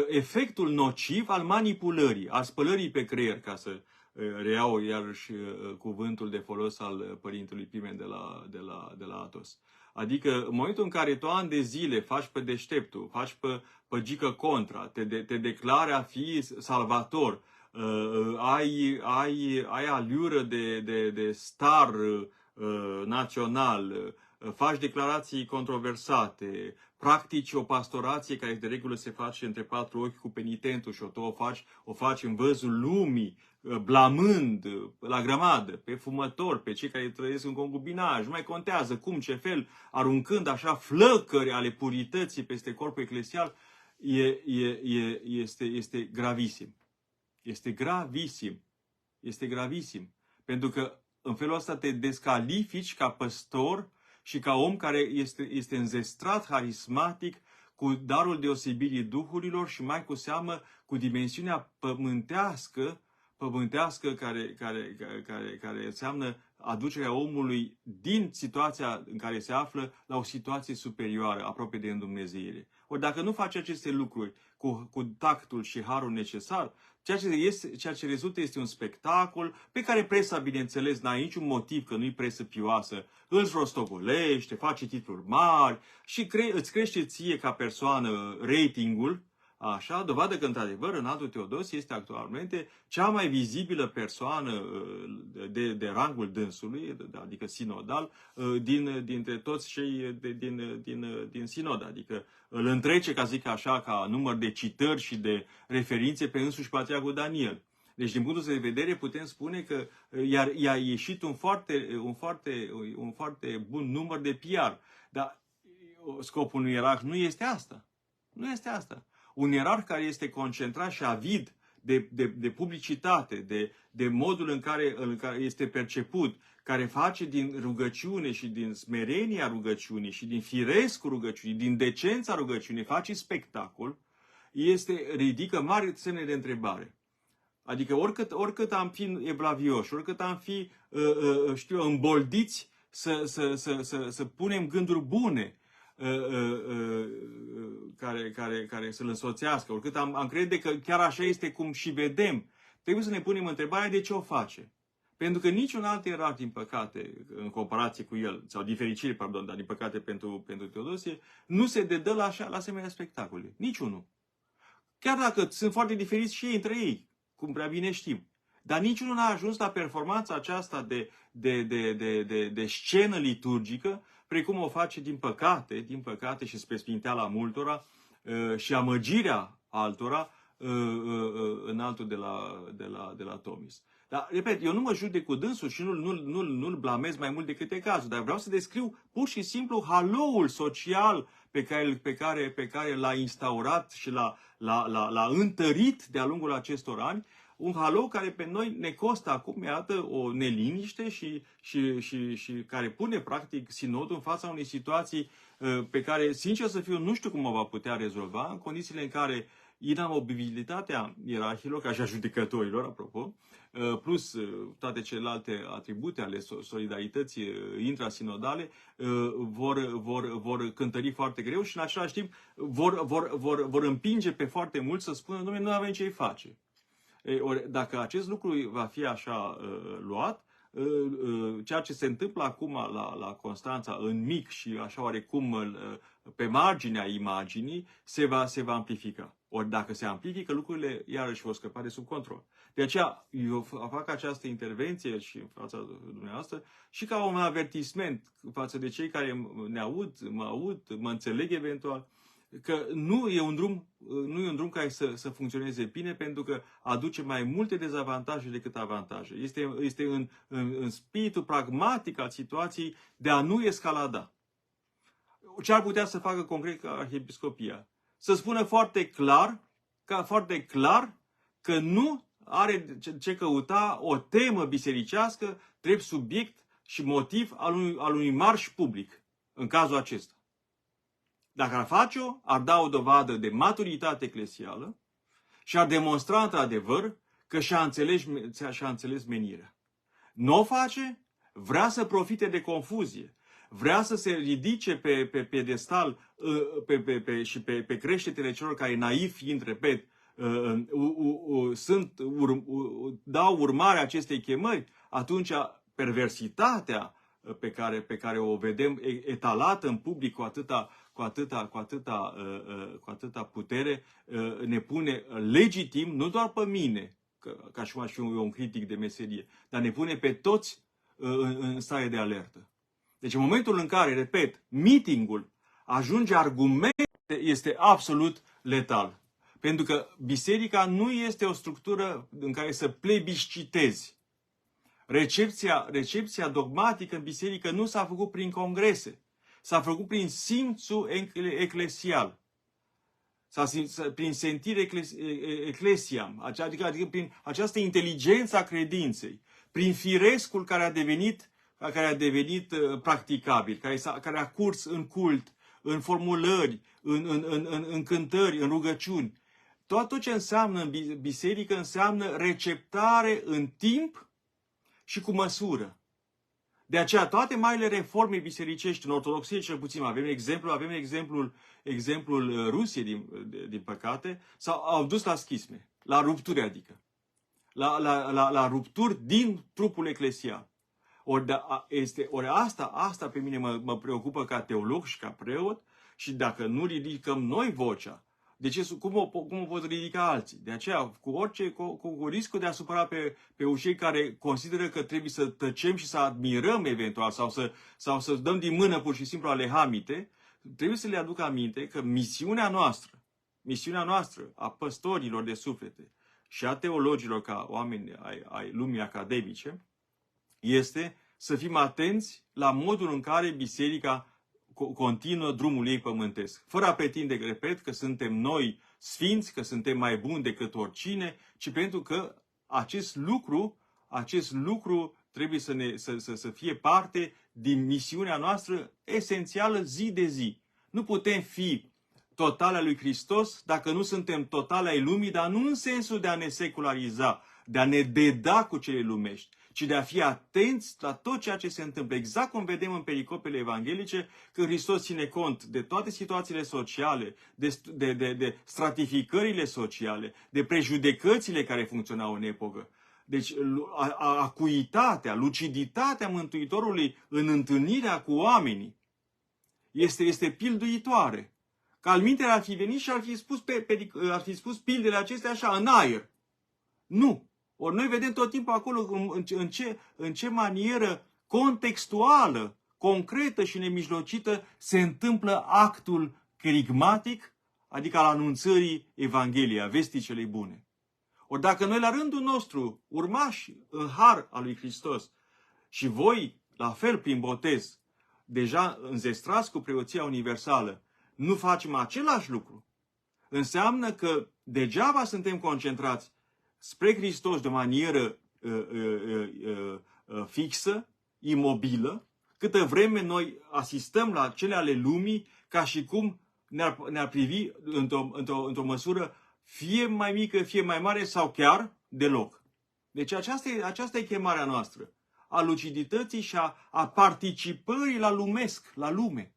efectul nociv al manipulării, al spălării pe creier, ca să reiau iarăși cuvântul de folos al părintelui Pimen de la Athos. Adică în momentul în care tu ani de zile faci pe deșteptul, faci pe gică contra, te declari a fi salvator, ai aliură de star național, faci declarații controversate, practici o pastorație care de regulă se face între patru ochi cu penitentul și o faci în văzul lumii, blamând la grămadă pe fumători, pe cei care trăiesc în concubinaj, nu mai contează cum, ce fel, aruncând așa flăcări ale purității peste corpul eclesial, este gravisim. Este gravisim. Este gravisim. Pentru că în felul ăsta te descalifici ca păstor și ca om care este înzestrat, harismatic, cu darul deosebirii duhurilor și mai cu seamă cu dimensiunea pământească care înseamnă aducerea omului din situația în care se află la o situație superioară, aproape de îndumnezeire. Ori dacă nu faci aceste lucruri cu tactul și harul necesar, ceea ce rezultă este un spectacol pe care presa, bineînțeles, n-ai niciun motiv, că nu-i presă pioasă, îl rostogolește, face titluri mari și îți crește ție ca persoană ratingul. Așa, dovadă că, într-adevăr, Înaltul Teodosie este actualmente cea mai vizibilă persoană de rangul dânsului, adică sinodal, dintre toți cei din sinod. Adică îl întrece, ca zic așa, ca număr de citări și de referințe pe însuși Patriarhul Daniel. Deci, din punctul de vedere, putem spune că i-a ieșit un foarte bun număr de PR. Dar scopul unui ierarh nu este asta. Nu este asta. Un ierarh care este concentrat și avid de publicitate, de modul în care este perceput, care face din rugăciune și din smerenia rugăciunii și din firescul rugăciunii, din decența rugăciunii, face spectacol, ridică mari semne de întrebare. Adică oricât am fi evlavioși, oricât am fi, îmboldiți să punem gânduri bune, care să-l însoțească, oricât am crede că chiar așa este cum și vedem, trebuie să ne punem întrebarea de ce o face. Pentru că niciun alt ierarh, din păcate, în comparație cu el, sau din fericire, pardon, dar din păcate pentru Teodosie, nu se dedă la asemenea spectacole. Niciunul. Chiar dacă sunt foarte diferiți și ei între ei, cum prea bine știm. Dar niciunul n-a ajuns la performanța aceasta de scenă liturgică, precum o face, din păcate și spre spinteala multora și amăgirea altora, Înaltul de la Tomis. Dar, repet, eu nu mă judec cu dânsul și nu-l blamez mai mult decât e cazul, dar vreau să descriu pur și simplu haloul social pe care l-a instaurat și l-a întărit de-a lungul acestor ani, Un halou care pe noi ne costă acum, iată, o neliniște și care pune, practic, sinodul în fața unei situații pe care, sincer să fiu, nu știu cum o va putea rezolva, în condițiile în care inamovibilitatea ierarhilor, ca și a judecătorilor, apropo, plus toate celelalte atribute ale solidarității intrasinodale, vor cântări foarte greu și, în același timp, vor împinge pe foarte mult să spună, dom'le, nu avem ce-i face. Ori, dacă acest lucru va fi așa luat, ceea ce se întâmplă acum la Constanța, în mic și așa oarecum pe marginea imaginii, se va amplifica. Ori dacă se amplifică, lucrurile iarăși vor scăpa de sub control. De aceea eu fac această intervenție și în fața dumneavoastră și ca un avertisment față de cei care ne aud, mă înțeleg eventual, că nu e un drum care să funcționeze bine, pentru că aduce mai multe dezavantaje decât avantaje. Este în spiritul pragmatic al situației de a nu escalada. Ce ar putea să facă concret Arhiepiscopia? Să spună foarte clar că nu are ce căuta o temă bisericească drept subiect și motiv al unui marș public, în cazul acesta. Dacă ar face-o, ar da o dovadă de maturitate eclesială și ar demonstra într-adevăr că și-a înțeles menirea. Nu o face, vrea să profite de confuzie, vrea să se ridice pe pedestal și pe creștetele celor care naiv fiind, repet, dau urmare acestei chemări, atunci perversitatea pe care o vedem etalată în public cu atâta putere, ne pune legitim, nu doar pe mine, ca și cum aș fi un critic de meserie, dar ne pune pe toți în stare de alertă. Deci în momentul în care, repet, meetingul ajunge argumente, este absolut letal. Pentru că biserica nu este o structură în care să plebiscitezi. Recepția dogmatică în biserică nu s-a făcut prin congrese. S-a făcut prin simțul eclesial. Prin sentire eclesiam. Adică prin această inteligență a credinței. Prin firescul care a devenit practicabil. Care a curs în cult, în formulări, în cântări, în rugăciuni. Tot ce înseamnă în biserică înseamnă receptare în timp și cu măsură. De aceea, toate marile reforme bisericești, în ortodoxie cel puțin, avem exemplul Rusiei, din păcate, au dus la schisme, la rupturi, adică. La rupturi din trupul eclesial. Ori asta pe mine mă preocupă ca teolog și ca preot, și dacă nu ridicăm noi vocea, cum o pot ridica alții? De aceea, cu riscul de a supăra pe cei care consideră că trebuie să tăcem și să admirăm eventual sau să dăm din mână pur și simplu alehamite, trebuie să le aduc aminte că misiunea noastră a păstorilor de suflete și a teologilor ca oameni ai lumii academice este să fim atenți la modul în care biserica continuă drumul ei pământesc. Fără a pretinde, repet, că suntem noi sfinți, că suntem mai buni decât oricine, ci pentru că acest lucru trebuie să fie parte din misiunea noastră esențială zi de zi. Nu putem fi totali al lui Hristos dacă nu suntem totali ai lumii, dar nu în sensul de a ne seculariza, de a ne deda cu cele lumești, ci de a fi atenți la tot ceea ce se întâmplă. Exact cum vedem în pericopele evanghelice, că Hristos ține cont de toate situațiile sociale, de stratificările sociale, de prejudecățile care funcționau în epocă. Deci acuitatea, luciditatea Mântuitorului în întâlnirea cu oamenii este pilduitoare. Că alminteri ar fi venit și ar fi spus pildele acestea așa, în aer. Nu. Ori noi vedem tot timpul acolo în ce manieră contextuală, concretă și nemijlocită se întâmplă actul kerigmatic, adică al anunțării Evangheliei, a vestii celei bune. Ori dacă noi la rândul nostru, urmași în har al lui Hristos, și voi, la fel prin botez, deja înzestrați cu preoția universală, nu facem același lucru, înseamnă că degeaba suntem concentrați spre Hristos de manieră fixă, imobilă, câtă vreme noi asistăm la cele ale lumii ca și cum ne-ar privi într-o măsură fie mai mică, fie mai mare sau chiar deloc. Deci aceasta e chemarea noastră, a lucidității și a participării la lumesc, la lume.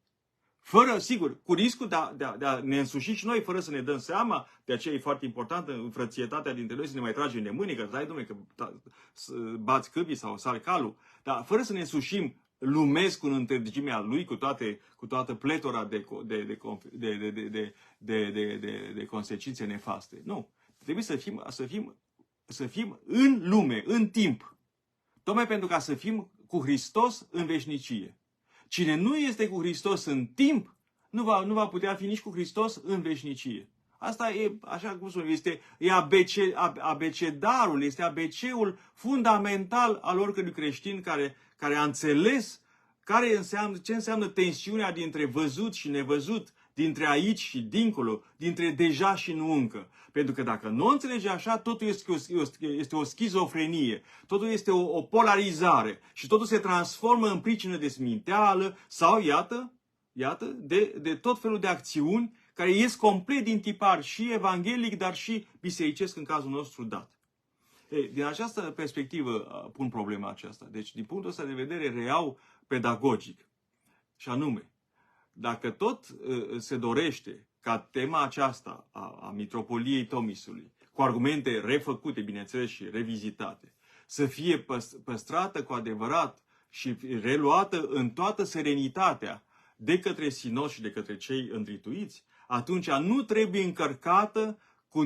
Fără, sigur, cu riscul de a ne însuși și noi, fără să ne dăm seama, de aceea e foarte importantă înfrățietatea dintre noi, să ne mai tragem de mâini, că dai, dom'le, că bați câmpii sau sari calul, dar fără să ne însușim lumesc în întregimea lui, cu toată pletora de consecințe nefaste. Nu. Trebuie să fim în lume, în timp. Tocmai pentru ca să fim cu Hristos în veșnicie. Cine nu este cu Hristos în timp, nu va putea fi nici cu Hristos în veșnicie. Asta e, așa cum spun, este abecedarul, este ABC-ul fundamental al oricărui creștin care a înțeles ce înseamnă tensiunea dintre văzut și nevăzut, dintre aici și dincolo, dintre deja și nu încă. Pentru că dacă nu înțelege așa, totul este o schizofrenie, totul este o polarizare și totul se transformă în pricină de sminteală sau, iată, de tot felul de acțiuni care ies complet din tipar și evanghelic, dar și bisericesc în cazul nostru dat. Din această perspectivă pun problema aceasta. Deci, din punctul ăsta de vedere, reiau pedagogic. Și anume, dacă tot se dorește ca tema aceasta a mitropoliei Tomisului, cu argumente refăcute, bineînțeles, și revizitate, să fie păstrată cu adevărat și reluată în toată serenitatea de către sinod și de către cei întrituiți, atunci nu trebuie încărcată cu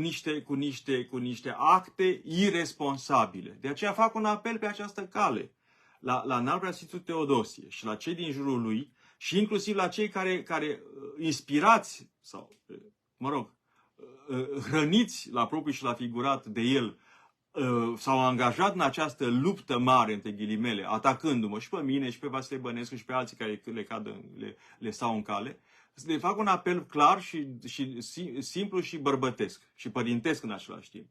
niște acte irresponsabile. De aceea fac un apel pe această cale la înalt preasfințitul Teodosie și la cei din jurul lui și inclusiv la cei care inspirați sau, hrăniți la propriu și la figurat de el, s-au angajat în această luptă mare, între ghilimele, atacându-mă și pe mine și pe Vasile Bănescu și pe alții care le stau în cale, le fac un apel clar și simplu și bărbătesc și părintesc în același timp.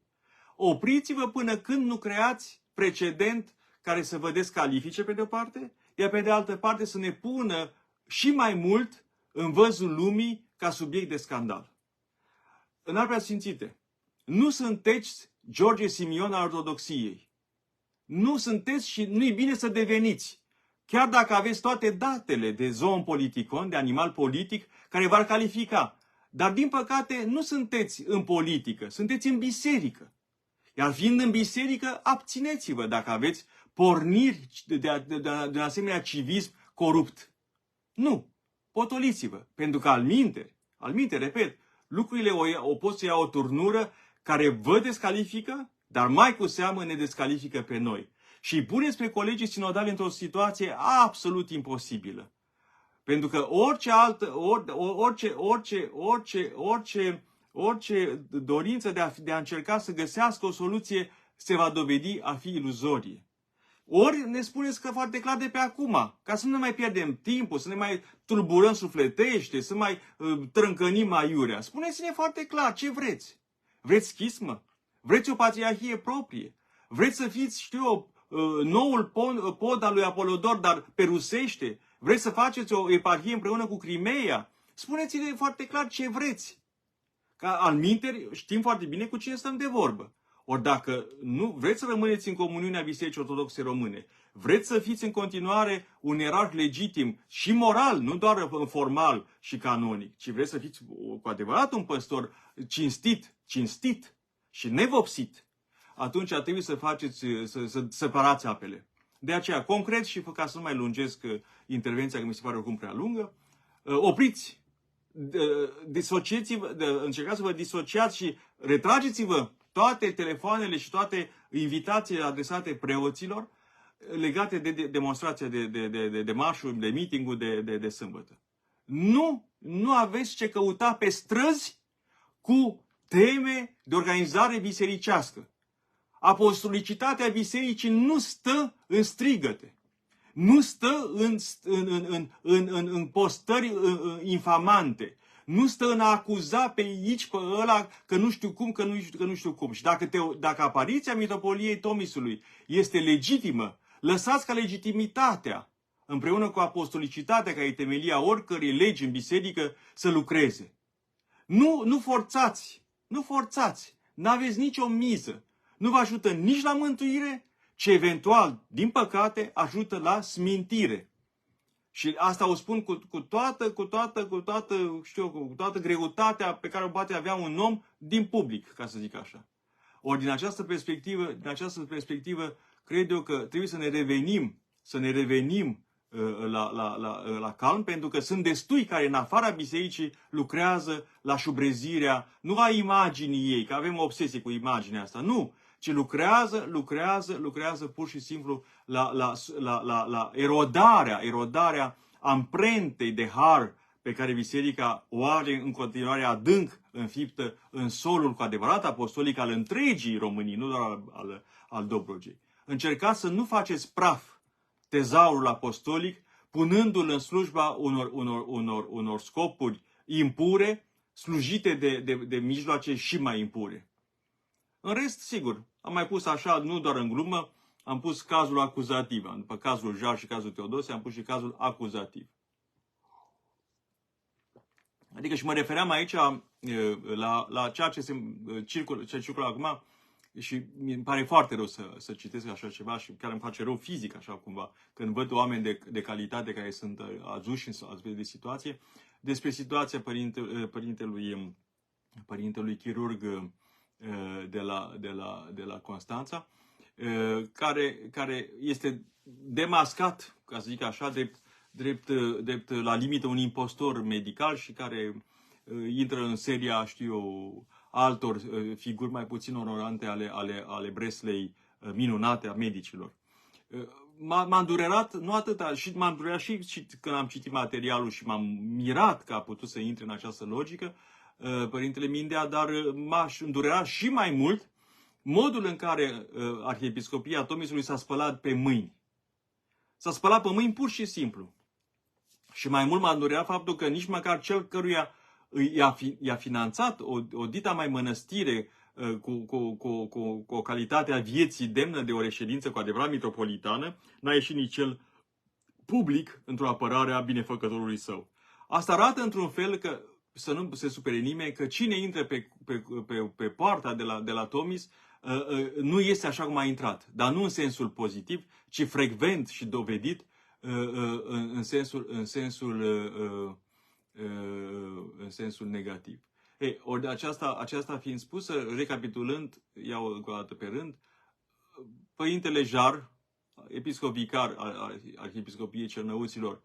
Opriți-vă până când nu creați precedent care să vă descalifice pe de-o parte, iar pe de altă parte să ne pună și mai mult în văzul lumii ca subiect de scandal. Înalt preasfințite, nu sunteți George Simion al ortodoxiei. Nu sunteți și nu-i bine să deveniți. Chiar dacă aveți toate datele de zoon politicon, de animal politic, care v-ar califica. Dar, din păcate, nu sunteți în politică, sunteți în biserică. Iar fiind în biserică, abțineți-vă dacă aveți porniri de un asemenea civism corupt. Nu. Potoliți-vă. Pentru că alminteri, repet, lucrurile o pot să ia o turnură care vă descalifică, dar mai cu seamă ne descalifică pe noi. Și îi puneți pe colegii sinodali într-o situație absolut imposibilă. Pentru că orice dorință de a încerca să găsească o soluție se va dovedi a fi iluzorie. Ori ne spuneți că foarte clar de pe acum, ca să nu ne mai pierdem timpul, să ne mai tulburăm sufletește, să mai trâncănim aiurea. Spuneți-ne foarte clar ce vreți. Vreți schismă? Vreți o patriarhie proprie? Vreți să fiți, noul pod al lui Apolodor, dar pe rusește? Vreți să faceți o eparhie împreună cu Crimeea? Spuneți-ne foarte clar ce vreți. Ca alminteri știm foarte bine cu cine stăm de vorbă. Ori dacă nu vreți să rămâneți în comuniunea Bisericii Ortodoxe Române, vreți să fiți în continuare un ierarh legitim și moral, nu doar formal și canonic, ci vreți să fiți cu adevărat un păstor cinstit și nevopsit, atunci trebuie să să separați apele. De aceea, concret și ca să nu mai lungesc intervenția, că mi se pare oricum prea lungă, opriți, încercați să vă disociați și retrageți-vă toate telefoanele și toate invitațiile adresate preoților legate de demonstrația de marșuri, de meeting-ul de sâmbătă. Nu aveți ce căuta pe străzi cu teme de organizare bisericească. Apostolicitatea bisericii nu stă în strigăte. Nu stă în postări infamante. Nu stă în a acuza pe aici, pe ăla, că nu știu cum, că nu știu cum. Și dacă apariția mitropoliei Tomisului este legitimă, lăsați ca legitimitatea, împreună cu apostolicitatea, care e temelia oricărei legi în biserică, să lucreze. Nu forțați, nu forțați, n-aveți nicio miză. Nu vă ajută nici la mântuire, ci eventual, din păcate, ajută la smintire. Și asta o spun cu toată greutatea pe care o poate avea un om din public, ca să zic așa. Ori din această perspectivă, cred eu că trebuie să ne revenim la calm, pentru că sunt destui care în afara bisericii lucrează la șubrezirea, nu a imaginii ei, că avem o obsesie cu imaginea asta, nu, ci lucrează pur și simplu la erodarea amprentei de har pe care biserica o are în continuare adânc înfiptă în solul cu adevărat apostolic al întregii Românii, nu doar al Dobrogei. Încercați să nu faceți praf tezaurul apostolic, punându-l în slujba unor scopuri impure, slujite de mijloace și mai impure. În rest, sigur, am mai pus așa, nu doar în glumă, am pus cazul acuzativ. După cazul Jar și cazul Teodosie, am pus și cazul acuzativ. Adică și mă refeream aici la ceea ce circulă acum și mi pare foarte rău să citesc așa ceva și chiar îmi face rău fizic așa cumva când văd oameni de calitate care sunt aduși în astfel de situație. Despre situația părintelui chirurg de la Constanța, care este demascat, ca să zic așa, drept la limită un impostor medical și care intră în seria, știu eu, altor figuri mai puțin onorante ale breslei minunate a medicilor. M-a îndurerat, nu atâta, și m-a îndurerat și când am citit materialul și m-am mirat că a putut să intre în această logică, Părintele Mindea, dar m-a îndurerat și mai mult modul în care Arhiepiscopia Tomisului s-a spălat pe mâini. S-a spălat pe mâini pur și simplu. Și mai mult m-a îndurerat faptul că nici măcar cel căruia i-a finanțat o dita mai mănăstire cu o calitate a vieții demnă de o reședință cu adevărat mitropolitană, n-a ieșit nici cel public într-o apărare a binefăcătorului său. Asta arată într-un fel că, să nu se supere nimeni, că cine intră pe poarta de la Tomis nu este așa cum a intrat. Dar nu în sensul pozitiv, ci frecvent și dovedit în sensul negativ. Ori aceasta fiind spusă, recapitulând, iau încă o dată pe rând, Părintele Jar, episcop vicar al Arhiepiscopiei Cernăuților,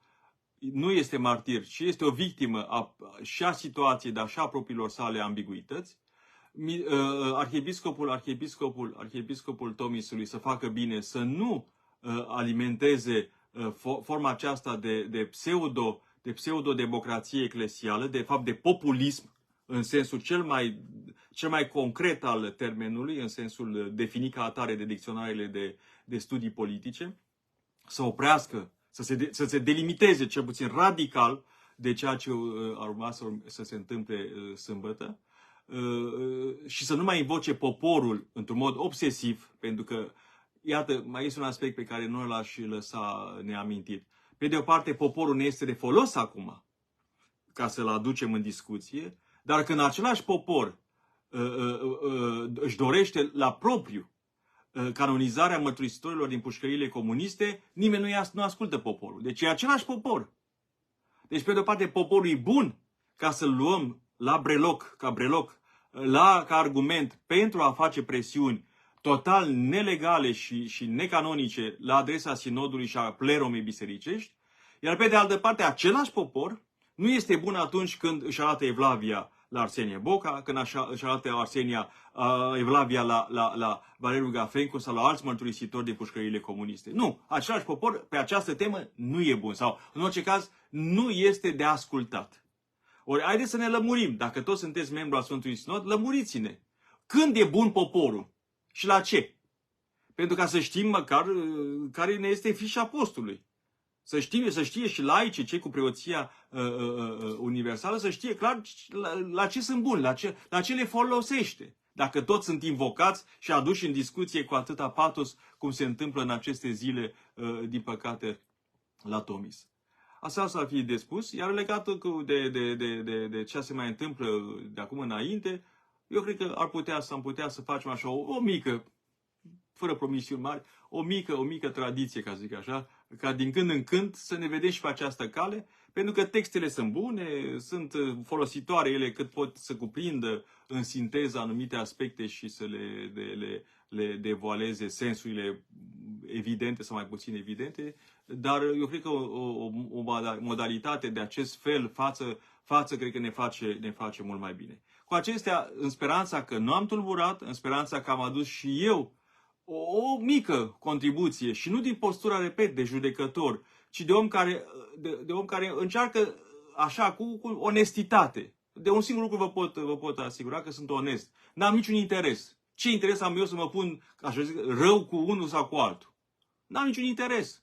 nu este martir, ci este o victimă și a situației, dar și a propriilor sale ambiguități. Arhiepiscopul Tomisului să facă bine să nu alimenteze forma aceasta de pseudo-democrație eclesială, de fapt de populism, în sensul cel mai concret al termenului, în sensul definit ca atare de dicționarele de studii politice, să oprească, să se delimiteze cel puțin radical de ceea ce ar urma să se întâmple sâmbătă și să nu mai invoce poporul într-un mod obsesiv, pentru că, iată, mai este un aspect pe care nu l-aș lăsa neamintit. Pe de o parte, poporul ne este de folos acum, ca să-l aducem în discuție, dar când același popor își dorește la propriu canonizarea mărturisitorilor din pușcăriile comuniste, nimeni nu ascultă poporul. Deci e același popor. Deci, pe de o parte, poporul e bun ca să-l luăm la breloc, ca argument pentru a face presiuni total nelegale și necanonice la adresa sinodului și a pleromei bisericești, iar pe de altă parte, același popor nu este bun atunci când își arată Evlavia la Arsenie Boca, când își arată Evlavia la Valeriu Gafencu sau la alți mărturisitori de pușcăriile comuniste. Nu, același popor pe această temă nu e bun sau, în orice caz, nu este de ascultat. Ori, haideți să ne lămurim. Dacă toți sunteți membru al Sfântului Sinod, lămuriți-ne. Când e bun poporul? Și la ce? Pentru ca să știm măcar care ne este fișa postului. Să știe și laicii, cei cu preoția universală, să știe clar la ce sunt buni, la ce le folosește. Dacă toți sunt invocați și aduși în discuție cu atâta patos, cum se întâmplă în aceste zile, din păcate, la Tomis. Asta să fie de spus, iar legat de ce se mai întâmplă de acum înainte, eu cred că am putea să facem așa o mică, fără promisiuni mari, o mică tradiție, ca să zic așa, ca din când în când să ne vedem și pe această cale, pentru că textele sunt bune, sunt folositoare ele cât pot să cuprindă în sinteză anumite aspecte și să le devoaleze sensurile evidente sau mai puțin evidente, dar eu cred că o modalitate de acest fel față cred că ne face mult mai bine. Cu acestea, în speranța că nu am tulburat, în speranța că am adus și eu o mică contribuție și nu din postura, repet, de judecător, ci de om care încearcă așa, cu onestitate. De un singur lucru vă pot asigura că sunt onest. N-am niciun interes. Ce interes am eu să mă pun, așa zic, rău cu unul sau cu altul? N-am niciun interes.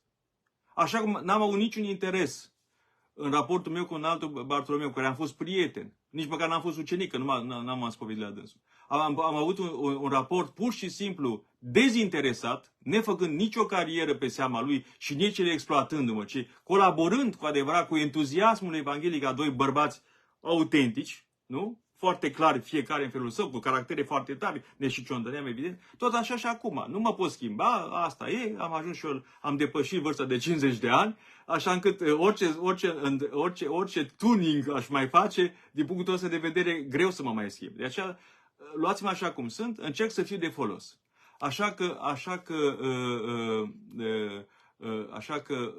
Așa cum n-am avut niciun interes în raportul meu cu un altul Bartolomeu, cu care am fost prieten. Nici măcar n-am fost ucenic, că n-am spovedit la dânsul. Am avut un raport pur și simplu dezinteresat, nefăcând nicio carieră pe seama lui și nici el exploatându-mă, ci colaborând cu adevărat cu entuziasmul evanghelic a doi bărbați autentici, nu? Foarte clar, fiecare în felul său, cu caractere foarte tari, ne și ciondăneam, evident. Tot așa și acum. Nu mă pot schimba, asta e, am ajuns și eu, am depășit vârsta de 50 de ani, așa încât orice tuning aș mai face, din punctul ăsta de vedere, greu să mă mai schimb. De aceea, luați-mă așa cum sunt, încerc să fiu de folos. Așa că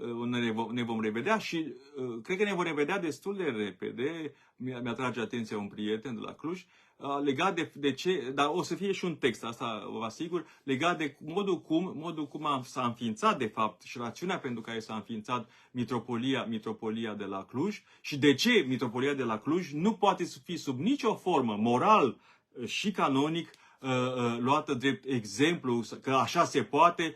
ne vom revedea și cred că ne vom revedea destul de repede. Mi-atrage atenția un prieten de la Cluj, legat de ce, dar o să fie și un text, asta vă asigur, legat de modul cum s-a înființat de fapt și rațiunea pentru care s-a înființat mitropolia de la Cluj și de ce mitropolia de la Cluj nu poate să fie sub nicio formă moral și canonic luată drept exemplu, că așa se poate,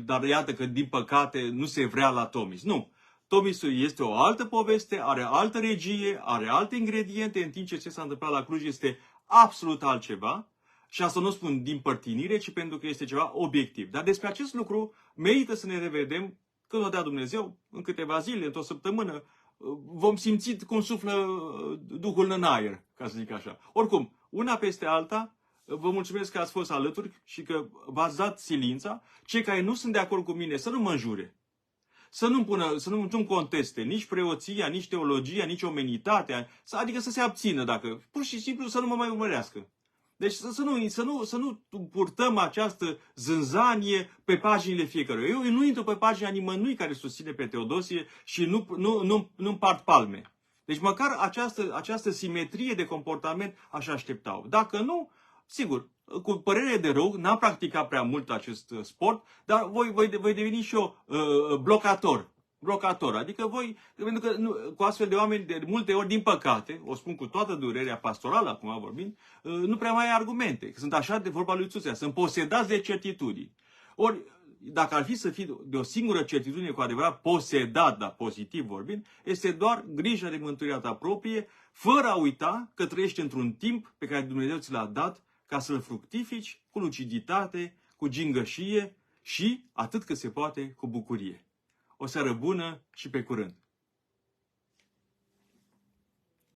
dar iată că din păcate nu se vrea la Tomis. Nu. Tomisul este o altă poveste, are altă regie, are alte ingrediente, în timp ce s-a întâmplat la Cluj este absolut altceva. Și asta nu spun din părtinire, ci pentru că este ceva obiectiv. Dar despre acest lucru merită să ne revedem când o dea Dumnezeu, în câteva zile, într-o săptămână. Vom simți cum suflă Duhul în aer, ca să zic așa. Oricum, una peste alta, vă mulțumesc că ați fost alături și că v-ați dat silința. Cei care nu sunt de acord cu mine să nu mă înjure. Să nu conteste nici preoția, nici teologia, nici omenitatea, adică să se abțină, dacă pur și simplu să nu mă mai urmărească. Deci să nu purtăm această zânzanie pe paginile fiecăruia. Eu nu intru pe pagina nimănui care susține pe Teodosie și nu împart palme. Deci măcar această simetrie de comportament aș aștepta. Dacă nu, sigur, cu părere de rău, n-am practicat prea mult acest sport, dar voi deveni și eu blocator. Adică pentru că cu astfel de oameni, de multe ori, din păcate, o spun cu toată durerea pastorală, acum vorbind, nu prea mai ai argumente. Sunt așa de vorba lui Țuțea, sunt posedați de certitudini. Ori, dacă ar fi să fii de o singură certitudine cu adevărat posedat, dar pozitiv vorbind, este doar grija de mântuirea ta proprie, fără a uita că trăiești într-un timp pe care Dumnezeu ți l-a dat ca să-l fructifici cu luciditate, cu gingășie și, atât cât se poate, cu bucurie. O seară bună și pe curând!